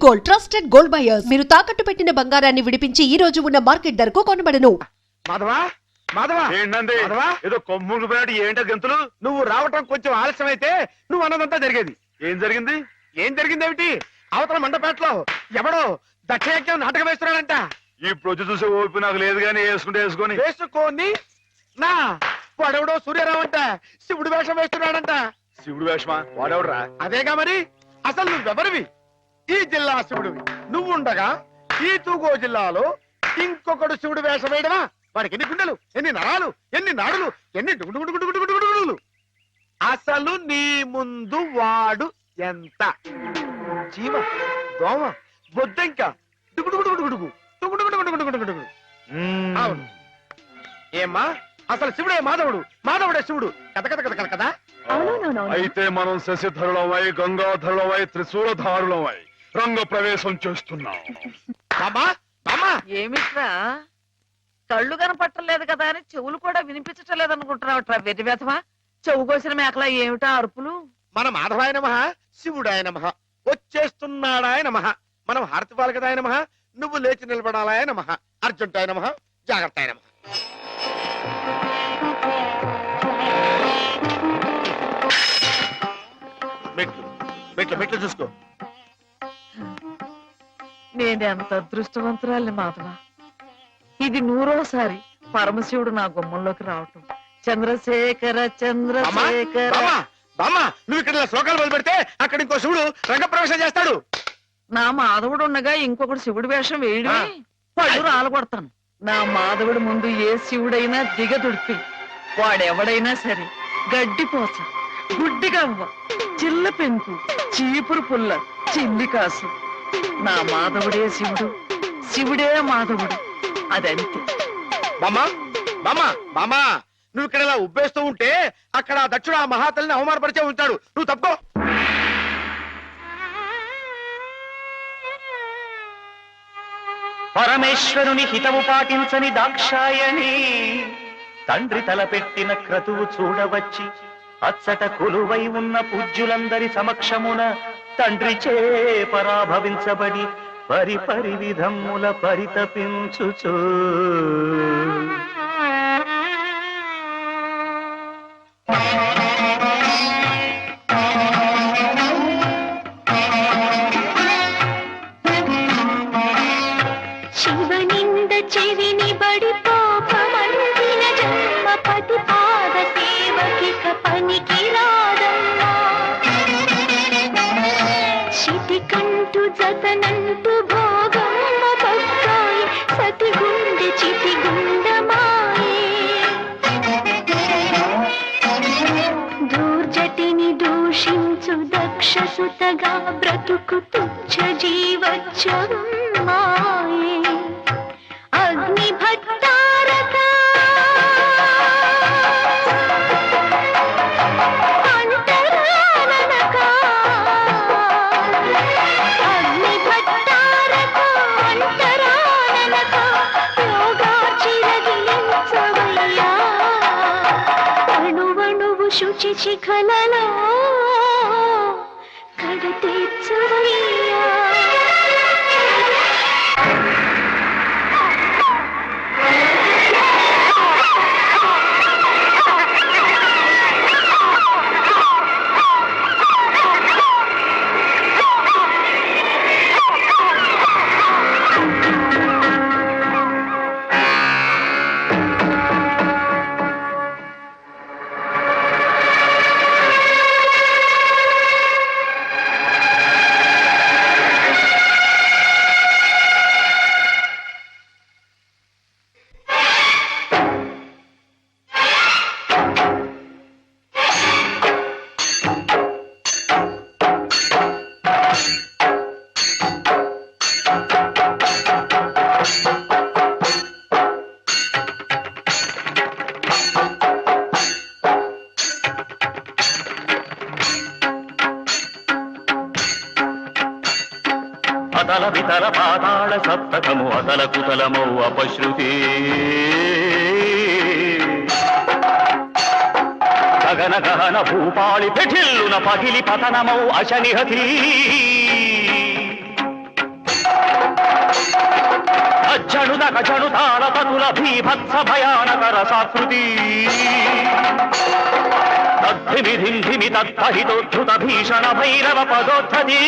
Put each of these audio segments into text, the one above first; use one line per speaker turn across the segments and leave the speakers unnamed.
Gold, trusted gold buyers. మీరు తాకట్టు పెట్టిన బంగారాన్ని విడిపించి ఈ రోజు ఉన్న మార్కెట్ ధరకు కొనబడను.
మాధవా మాధవా
ఏంటండి ఏదో కొమ్ముడు పోయాడు ఏంటో గంతులు.
నువ్వు రావటం కొంచెం ఆలస్యం అయితే నువ్వు అన్నదంతా జరిగేది.
ఏం జరిగింది?
ఏం జరిగిందేమిటి? అవతల మండపేటలో ఎవడో దక్షయజ్ఞం నాటకం వేస్తున్నాడంట.
ఇప్పుడు వచ్చి చూసే ఓపి నాకు లేదు గానీ వేసుకుంటే వేసుకొని
వేసుకొని నా వాడెవడో సూర్యరావు అంట శివుడు వేషం వేస్తున్నాడంట.
శివుడు వేషమా? వాడెవడరా?
అదేగా మరి. అసలు నువ్వెవరివి? ఈ జిల్లా శివుడివి. నువ్వుండగా ఈ తూగో జిల్లాలో ఇంకొకడు శివుడు వేషం వేయడమా? వాడికి ఎన్ని గుండెలు, ఎన్ని నరాలు, ఎన్ని నాడులు, ఎన్ని డుగుడుగుడుగుడుగుడుగుడుగుడుగులు. అసలు నీ ముందు వాడు ఎంత? జీవ, దోమ, బొద్దంక, డుగుడుగుడుగుడుగుడుగు డుగుడుగుడుగుడుగుడుగుడుగు. అవును. ఏమ్మా, అసలు శివుడే మాధవుడు, మాధవుడే శివుడు. కథ కథ కథ కథ కదా.
అయితే మనం శశిధరులమై, గంగాధరులమై, త్రిశూలధారులమై రంగ ప్రవేశం చేస్తున్నాం.
బామా బామా,
ఏమిట్రా కళ్ళు కనపట్టలేదు కదా అని చెవులు కూడా వినిపించట్లేదు అనుకుంటున్నావుట్రా వెర్రి వేధమా? చెవు కోసిన మేకలా ఏమిటా అరుపులు?
మన మాధవాయ నమః, శివుడాయ నమః, వచ్చేస్తున్నాడాయ నమః, మనం హారతి పాలకదాయ నమః, నువ్వు లేచి నిలబడాలాయ నమః, అర్జుంటాయ నమః, జాగ్రత్తాయ నమః. మెట్లు మెట్లు మెట్లు చూసుకో.
నేనెంత అదృష్టవంతురాలి మాధవ. ఇది 100వ పరమశివుడు నా గుమ్మంలోకి రావటం. చంద్రశేఖర చంద్రశేఖర.
బామా బామా, నువ్వు ఇక్కడ శ్లోకాలు మొదలు పెడితే అక్కడ ఇంకో శివుడు రంగప్రవేశం చేస్తాడు.
నా మాధవుడు ఉండగా ఇంకొకటి శివుడి వేషం వేయడమే పళ్ళు రాలగొడతాను. నా మాధవుడి ముందు ఏ శివుడైనా దిగదుడిపి వాడెవడైనా సరే గడ్డిపోస, గుడ్డిగవ్వ, చిల్ల పెంకు, చీపురు పుల్ల, చిల్లి కాసు. నా మాధవుడే శివుడు, శివుడే మాధవుడు. అదంతే.
బామా బామా బామా, నువ్వు ఇక్కడ ఇలా ఉబ్బేస్తూ ఉంటే అక్కడ దక్షుడు ఆ మహాతల్ని అవమానపరిచే ఉంటాడు. నువ్వు తప్పుకో.
పరమేశ్వరుని హితవు పాటించని దాక్షాయణి తండ్రి తలపెట్టిన క్రతువు చూడవచ్చి అచ్చట కొలువై ఉన్న పూజ్యులందరి సమక్షమున తండ్రి చే పరాభవించబడి పరిపరి విధముల పరితపించుచు
శివనింద చెవిని బడి పాపమందిన జన్మపతి పాద సేవకిక పనికి రాదమ్మా. శితికంటూ జతనంటూ భోగమ్మ బొక్కాయి సతి గుండె చితి గుండమాయే. దూర్జటిని దూషించు దక్షసుతగా బ్రతుకు తుచ్చ జీవచ్చమాయే. అగ్ని భట్టారక అంతరాననక, అగ్ని భట్టారక అంతరాననక, యోగాచిరగిలించవయ్యా. అణువణువు శుచి శిఖలలో కడతీర్చవయ్యా.
అతల వితల పాతాళ సప్తకము అతల కుతలమౌ అపశ్రుతి గగన గహన భూపాళి పెఠిల్లున పగిలి పతనమౌ అశనిహతి కుండక చణుతాల పతుల భీభత్స భయానక రసాకృతి తద్ధిమి తత్తహితోద్ధృత భీషణ భైరవ పదోద్ధతి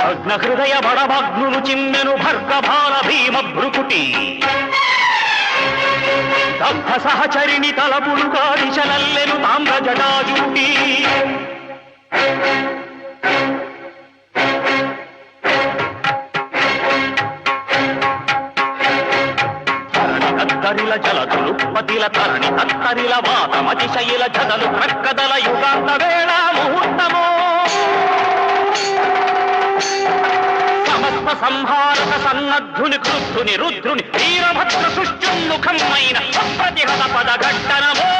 అగ్న హృదయ బడభగ్నులు చిమ్మెను భర్గభాల భీమ భృకుటి దగ్ధ సహచరిణి తలపులు కాదిశలల్లెను తామ్ర జటాజూటి తత్తరిల జలతులు పతిల తరణి తత్తరిల వాతమతిశయిల జదలు ప్రక్కదల యుగాంత వేళ ముహూర్తమో సమస్త సంహారక సన్నద్ధుని క్రుద్ధుని రుద్రుని వీరభద్ర సుష్యున్ముఖమైన అప్రతిహత పదఘట్టనమో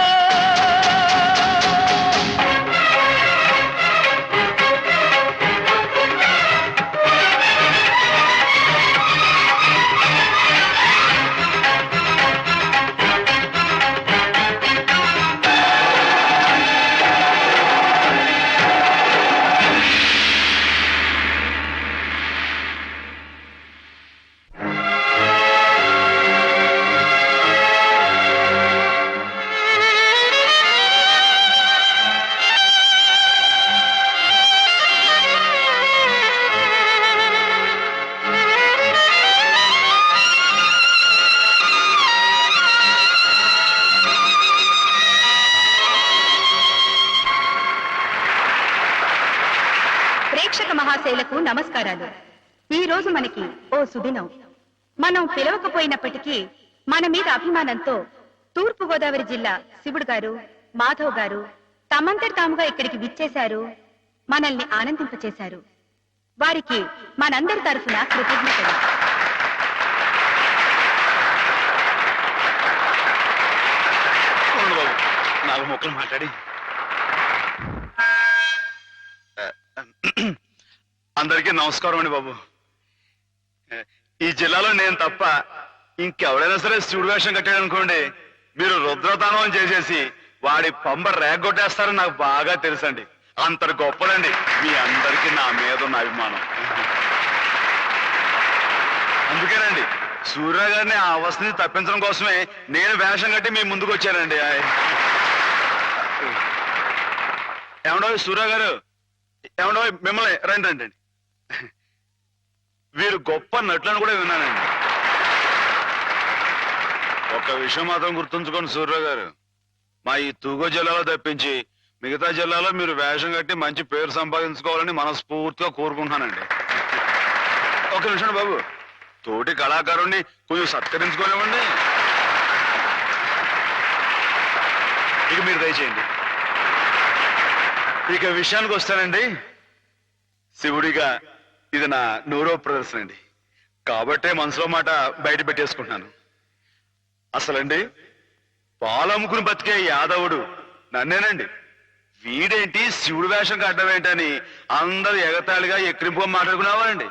ప్రేక్షక మహాశైలకు నమస్కారాలు. ఈ రోజు మనకి ఓ సుదినం. మనం పిలవకపోయినప్పటికీ మన మీద అభిమానంతో తూర్పు గోదావరి జిల్లా శివుడు గారు, మాధవ్ గారు తమంతటి తాముగా ఇక్కడికి విచ్చేశారు, మనల్ని ఆనందింపచేశారు. వారికి మనందరి తరఫున కృతజ్ఞతలు.
నాలుగు మొక్కలు మాట్లాడి అందరికీ నమస్కారం అండి బాబు. ఈ జిల్లాలో నేను తప్ప ఇంకెవడైనా సరే శివుడు వేషం కట్టాడు అనుకోండి, మీరు రుద్రతానం చేసేసి వాడి పంబ రేగొట్టేస్తారని నాకు బాగా తెలుసండి. అంత గొప్పదండి మీ అందరికీ నా మీద ఉన్న అభిమానం. అందుకేనండి సూర్య గారిని ఆ అవస్థని తప్పించడం కోసమే నేను వేషం కట్టి మీ ముందుకు వచ్చానండి. ఏమండో సూర్య గారు, ఏమండో మిమ్మల్ని రండి రండి. వీరు గొప్ప నటులను కూడా విన్నానండి. ఒక విషయం మాత్రం గుర్తుంచుకోండి సూర్య గారు, మా ఈ తూగో జిల్లాలో తప్పించి మిగతా జిల్లాలో మీరు వేషం కట్టి మంచి పేరు సంపాదించుకోవాలని మనస్ఫూర్తిగా కోరుకుంటున్నానండి. ఒక నిమిషం బాబు, తోటి కళాకారుణ్ణి కొంచెం సత్కరించుకోనివ్వండి. ఇక మీరు దయచేయండి. ఇక విషయానికి వస్తానండి. శివుడిగా ఇది నా 100వ ప్రదర్శన అండి, కాబట్టే మనసులో మాట బయట పెట్టేసుకుంటున్నాను. అసలండి పాలమ్ముకుని బతికే యాదవుడు నన్నేనండి. వీడేంటి శివుడు వేషం కట్టడం ఏంటని అందరూ ఎగతాళిగా ఎక్కిరింపుగా మాట్లాడుకున్నావారండి.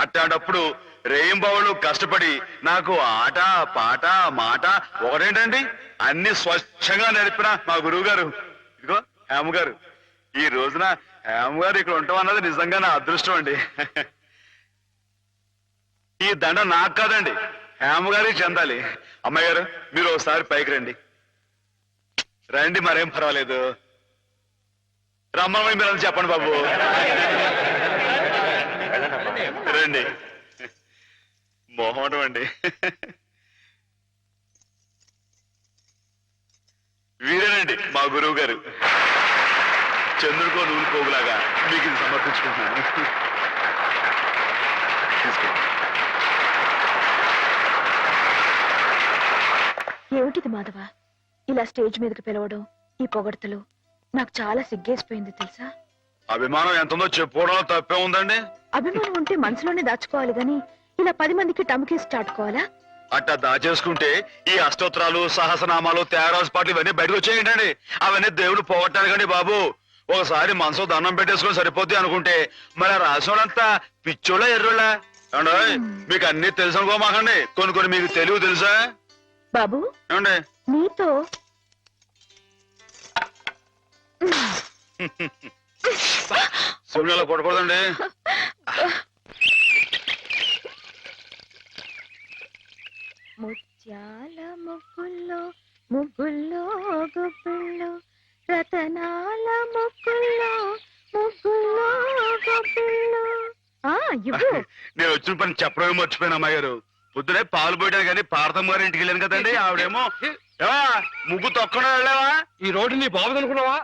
అట్లాంటప్పుడు రేయింబావులు కష్టపడి నాకు ఆట పాట మాట ఒకటేంటండి అన్ని స్వచ్ఛంగా నడిపిన మా గురువు గారు, ఇదిగో హేమ గారు. ఈ రోజున హేమ గారు ఇక్కడ ఉంటాం అన్నది నిజంగా నా అదృష్టం అండి. ఈ దండ నాకు కాదండి, హేమ గారికి చెందాలి. అమ్మాయి గారు మీరు ఒకసారి పైకి రండి. రండి, మరేం పర్వాలేదు. రమ్మని మీరు అని చెప్పండి బాబు. రండి. మొహమాటం అండి. వీరేనండి మా గురువు గారు. చంద్రుడికో నూలు పోగులాగా మీకు ఇది సమర్పించుకుంటున్నాను.
ఏమిటిది మాధవ, ఇలా స్టేజ్ మీదకి పిలవడం, ఈ పొగడ్తలు నాకు చాలా సిగ్గేసిపోయింది తెలుసా.
అభిమానం ఎంతుందో చెప్పుకోవడంలో తప్పే ఉందండి.
అభిమానం ఉంటే మనసులోనే దాచుకోవాలి గాని ఇలా 10 మందికి టముకేసి చాటుకోవాలా?
అట్టా దాచేసుకుంటే ఈ అష్టోత్తరాలు, సహస్రనామాలు, త్యాగరాజు పాటలు ఇవన్నీ బయటకు వచ్చేయండి. అవన్నీ దేవుడు పోగొట్టాలి బాబు. ఒకసారి మనసు దండం పెట్టేసుకొని సరిపోద్ది అనుకుంటే మరి రాసోళ్ళంతా పిచ్చోళ్ళ ఎర్రోళ్ళ ఏమండి? మీకు అన్ని తెలుసు అనుకోమాకండి, కొన్ని మీకు తెలివి తెలుసా
బాబు?
ఏమండి
నీతో
శివునిలో కొట్టకూడదండి.
ముత్యాల ముగ్గుల్లో ముగ్గుల్లో గొబ్బిళ్ళు రతనాల ముగ్గుల్లో ముగ్గుల్లో గొబ్బిళ్ళు. ఇవ్వు.
నేను వచ్చిన పని చెప్పడమే మర్చిపోయాను అమ్మాయి గారు. పొద్దునే పాలు పోయడానికి కానీ పార్థం గారి ఇంటికి వెళ్ళాను కదండి. ఆవిడేమో ఏవా ముగ్గు తొక్కడా వెళ్ళావా?
ఈ రోడ్డు నీ బాబు అనుకున్నావా?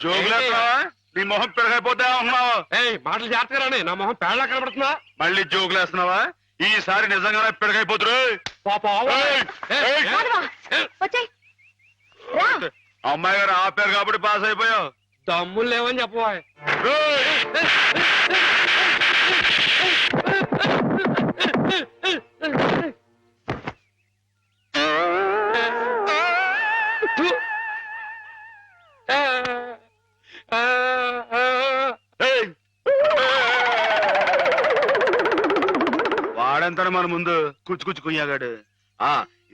జోగులేస్తున్నావా? నీ మొహం పెరగైపోతా ఉన్నావు.
మాటలు జాగ్రత్తగా రాని, నా మొహం పేడలా కనబడుతున్నా.
మళ్ళీ జోగులేస్తున్నావా? ఈసారి నిజంగానే పెరగైపోతురు. అమ్మాయి గారు ఆపారు కాబట్టి పాస్ అయిపోయావు.
దమ్ములు లేవని చెప్పవా?
వాడంతా మన ముందు కుచ్చుకుచ్చు కుయ్యాగాడు.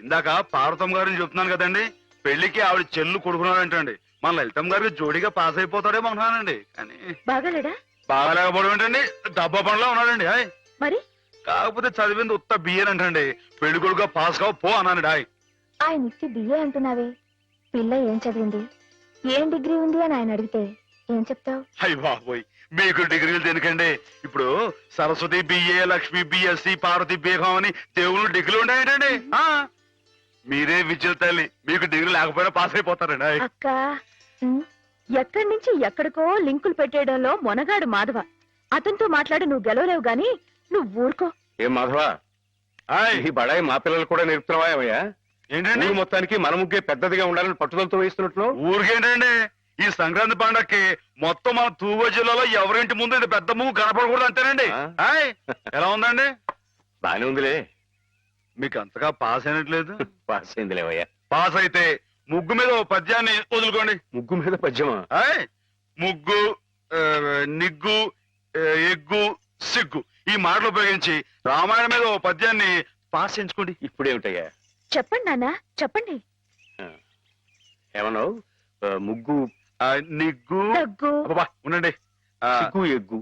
ఇందాక పార్వతం గారిని చెప్తున్నాను కదండి, పెళ్లికి ఆవిడ చెల్లు కొడుకున్నాడంటండి. మన లలితం గారికి జోడిగా పాస్ అయిపోతాడేమో అంటున్నానండి. కానీ
బాగాలేడా?
బాగాలేకపోవడం ఏంటండి, డబ్బా పనిలో ఉన్నాడండి.
మరి
కాకపోతే చదివింది ఉత్త బియ్యన్ అంటండి. పెళ్లి కొడుకుగా పాస్ కావు పో అన్నాడు.
ఆయన ఇచ్చి బిఏ అంటున్నావే, పిల్ల ఏం చదివింది, ఏం డిగ్రీ ఉంది అని ఆయన అడిగితే ఏం చెప్తావు?
అయ్య బాబోయ్, మీకు డిగ్రీలు ఎందుకండి? ఇప్పుడు సరస్వతి బిఏ, లక్ష్మి బిఎస్సి, పార్వతి బీహం అని దేవుళ్ళు డిగ్రీలు ఉంటాయంటండి. మీరే విద్యుత్ తల్లి, మీకు డిగ్రీ లేకపోయినా పాస్ అయిపోతారండి.
అక్క ఎక్కడి నుంచి ఎక్కడికో లింకులు పెట్టేయడంలో మొనగాడు మాధవ. అతనితో మాట్లాడి నువ్వు గెలవలేవు గాని నువ్వు ఊరుకో.
ఏం మాధవా, ఈ బడాయి మా పిల్లలు కూడా నేర్పుతున్నావా ఏమయ్యా?
ఏంటండి
ఊరు మొత్తానికి మన ముగ్గే పెద్దదిగా ఉండాలని పట్టుదలతో వేస్తున్నట్లు?
ఊరికేంటండి, ఈ సంక్రాంతి పండక్కి మొత్తం మన తూగో జిల్లాలో ఎవరింటి ముందు ఇది పెద్ద ముగ్గు కనపడకూడదు అంతేనండి. ఎలా ఉందండి?
బానే ఉందిలే.
మీకు అంతగా పాస్ అయినట్లేదు.
పాస్ అయిందిలేవయ్యా.
పాస్ అయితే ముగ్గు మీద ఓ పద్యాన్ని వదులుకోండి.
ముగ్గు మీద పద్యమా?
ముగ్గు, నిగ్గు, ఎగ్గు, సిగ్గు ఈ మాటలు ఉపయోగించి రామాయణం మీద ఓ పద్యాన్ని పాస్ చేయించుకోండి.
ఇప్పుడేమిటయ్యా?
చెప్పండి నాన్న చెప్పండి.
ఏమన్నావు? ముగ్గు,
నిగ్గు,
దగ్గు,
అబ్బా, ఉండండి.
సిగ్గు, ఎగ్గు.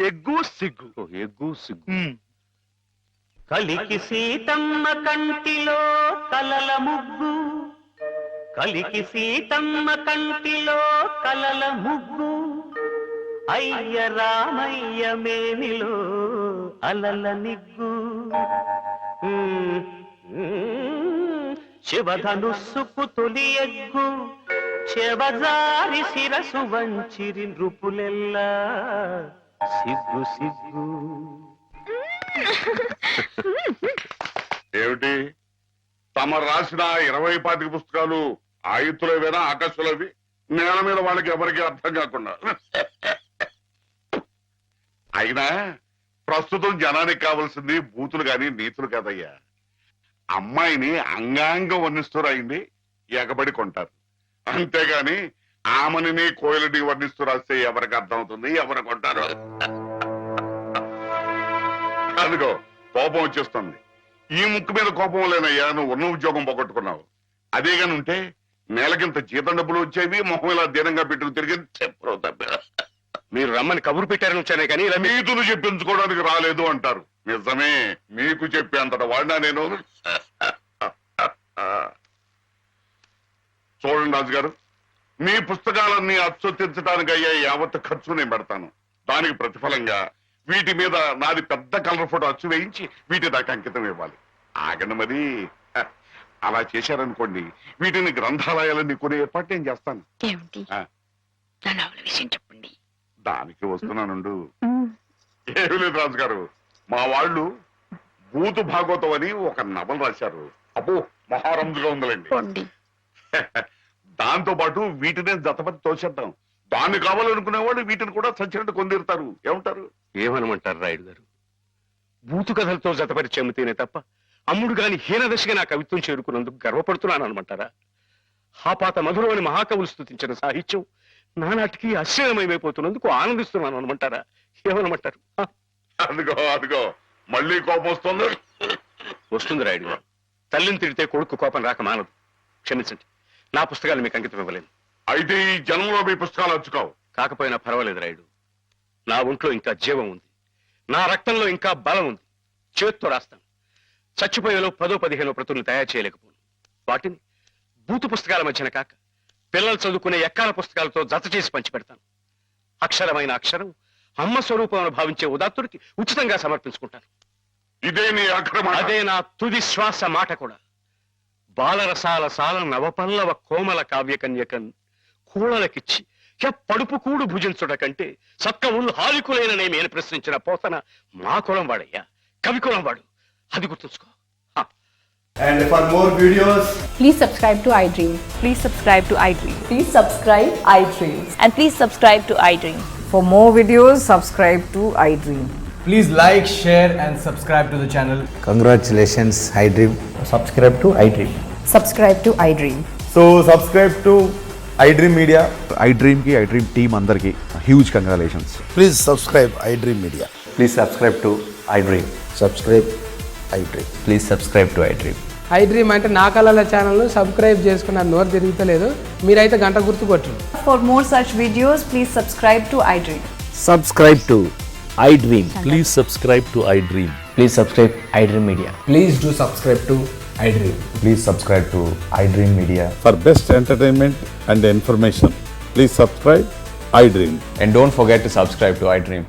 ఎగ్గు, సిగ్గు.
ఎగ్గు, సిగ్గు.
కలికి సీతమ్మ కంటిలో కలల ముగ్గు, కలికి సీతమ్మ కంటిలో కలల ముగ్గు, అయ్య రామయ్య మేనిలో అలల నిగ్గు, శివధనుస్సుకు తొలి ఎగ్గు, శివజారి శిరసు వంచిరి నృపులెల్లా సిగ్గు సిగ్గు.
ఏమిటి తమ రాసిన 20-25 పుస్తకాలు ఆయుత్తులవేనా ఆకాశులవి? నేల మీద వాళ్ళకి ఎవరికి అర్థం కాకుండా. అయినా ప్రస్తుతం జనానికి కావాల్సింది బూతులు గాని నీతులు కాదయ్యా. అమ్మాయిని అంగాంగం వర్ణిస్తూ రాయింది ఎగబడి కొంటారు, అంతేగాని ఆమెని కోయిలని వర్ణిస్తూ రాస్తే ఎవరికి అర్థం అవుతుంది, ఎవరు కొంటారు? అదిగో కోపం వచ్చేస్తుంది. ఈ ముక్కు మీద కోపం లేనయ్యా, నువ్వు ఉన్న ఉద్యోగం పోగొట్టుకున్నావు. అదేగాని ఉంటే నెలకింత జీతం డబ్బులు వచ్చేవి, మొహం ఇలా దీనంగా పెట్టుకు తిరిగి చెప్పరు తప్ప.
మీరు రమ్మని కబురు పెట్టారని వచ్చానే కానీ ఇలా
నీతులు చెప్పించుకోవడానికి రాలేదు అంటారు. నిజమే, మీకు చెప్పేంతట వాడినా నేను. చూడండి రాజుగారు, మీ పుస్తకాలన్నీ అచ్చొత్తించడానికి అయ్యే యావత్ ఖర్చు నేను పెడతాను. దానికి ప్రతిఫలంగా వీటి మీద నాది పెద్ద కలర్ ఫోటో అచ్చు వేయించి వీటి దాకా అంకితం ఇవ్వాలి. ఆగండి మరి. అలా చేశారనుకోండి, వీటిని గ్రంథాలయాలన్నీ కొనే ఏర్పాటు నేను చేస్తాను.
విషయం చెప్పండి.
దానికి వస్తున్నానుండు. ఏమి లేదు రాజుగారు, మా వాళ్ళు భూతు భాగవతం అని ఒక నవల రాశారు. అబ్బో మహారంజుగా ఉందండి. దాంతో పాటు వీటినే జతపతి తోచేద్దాం. దాన్ని కావాలనుకునే వాళ్ళు వీటిని కూడా చచ్చినట్టు కొందిరుతారు. ఏమంటారు?
ఏమనమంటారు రాయుడు గారు? బూతు కథలతో జతపరిచి అమ్మితేనే తప్ప అమ్ముడు గాని హీనదశగా నా కవిత్వం చేరుకున్నందుకు గర్వపడుతున్నాను అనమంటారా? హాపాత మధురం అని మహాకవులు స్తుతించిన సాహిత్యం నానాటికి అశ్లీలమైపోతున్నందుకు ఆనందిస్తున్నాను అనమంటారా? ఏమనమంటారు?
అదిగో అదిగో మళ్ళీ కోపం వస్తుంది.
వస్తుంది రాయుడు గారు. తల్లిని తిడితే కొడుకు కోపం రాక మానదు. క్షమించండి, నా పుస్తకాలు మీకు అంకితం ఇవ్వలేను.
అయితే ఈ జన్మలో మీ పుస్తకాలు అచ్చుకోవు.
కాకపోయినా పర్వాలేదు రాయుడు. నా ఒంట్లో ఇంకా జీవం ఉంది, నా రక్తంలో ఇంకా బలం ఉంది. చేత్తో రాస్తాను. చచ్చిపోయేలో 10-15 ప్రతులను తయారు చేయలేకపోను. వాటిని బూతు పుస్తకాల మధ్యన కాక పిల్లలు చదువుకునే ఎక్కాల పుస్తకాలతో జత చేసి పంచిపెడతాను. అక్షరమైన అక్షరం అమ్మ స్వరూపం భావించే ఉదాత్తుడికి ఉచితంగా సమర్పించుకుంటాను.
ఇదే నీ అక్రమ
అదే నా తుది శ్వాస మాట కూడా. బాలరసాల సాల నవపల్లవ కోమల కావ్యకన్యకన్ కూడలకిచ్చి పడుపు కూడు భుజించుట కంటే సక్క ఉళ్ళు హాలికులైన నేమేని ప్రశ్నించిన పోతన మా కులం వాడయ్యా, కవి కులం వాడు. అది గుర్తుంచుకో.
And for more videos,
Please subscribe to iDream.
Please subscribe to iDream.
Please subscribe iDream.
And please subscribe to iDream.
For more videos, subscribe to iDream.
please like, share and subscribe to the channel.
Congratulations, iDream.
Subscribe to iDream.
Subscribe to iDream.
So subscribe to iDream Media.
iDream ki iDream team andarki huge congratulations.
Please subscribe iDream media.
Please subscribe to iDream.
Subscribe iDream.
Please subscribe to iDream.
iDream అంటే నా కళల channel subscribe చేసుకున్న నోరు తిరుగుతలేదు. మీరైతే గంట గుర్తు కొట్టండి. For more such videos, please subscribe to iDream.
Subscribe to iDream. Please subscribe to iDream.
Please subscribe iDream Media.
Please do subscribe to iDream.
Please subscribe to iDream Media.
For best entertainment and information, please subscribe iDream.
And don't forget to subscribe to iDream.